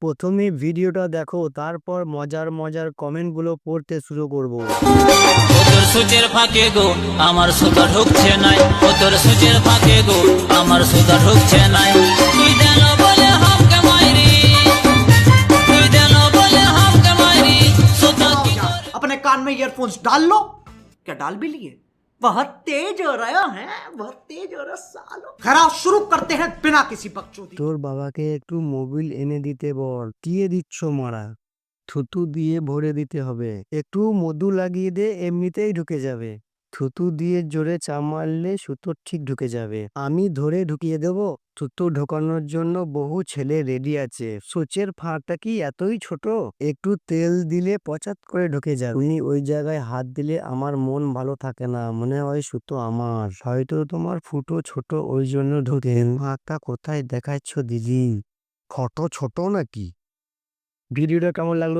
প্রথমে ভিডিওটা দেখো, তারপর মজার মজার কমেন্টগুলো পড়তে শুরু করব। ও তোর সূচের ফাঁকে গো আমার সুতা ঢুকছে নাই, ও তোর সূচের ফাঁকে গো আমার সুতা ঢুকছে নাই। তুই দেন বলে হামকে মাইরি, তুই দেন বলে হামকে মাইরি, সুতা কি করে। अपने कान में ईयरफोन्स डाल लो। क्या डाल भी लिए? बहुत तेज हो रहा है, बहुत तेज हो रहा सालो। खैर शुरू करते हैं बिना किसी बकचोदी। তোর বাবাকে একটু মোবিল এনে দিতে বল। দিয়ে দিচ্ছ মারা, থুতু দিয়ে ভরে দিতে হবে। একটু মধু লাগিয়ে দে, এমনিতেই ঢুকে যাবে। থুতু দিয়ে জোরে চাপ মারলে সুতো ঠিক ঢুকে যাবে। আমি ধরে ঢুকিয়ে দেব। থুতু ঢোকানোর জন্য বহু ছেলে রেডি আছে। সোচের ফাঁকটা কি এতই ছোট? একটু তেল দিলে পচাত করে ঢুকে যাবে। তুমি ওই জায়গায় হাত দিলে আমার মন ভালো থাকে না, মনে হয় সুতো আমার। হয়তো তোমার ফুটো ছোট, ওই জন্য ঢোকে। ফাঁকটা কোথায় দেখাচ্ছ দিদি? ফটো ছোট নাকি? ভিডিওটা কেমন লাগলো?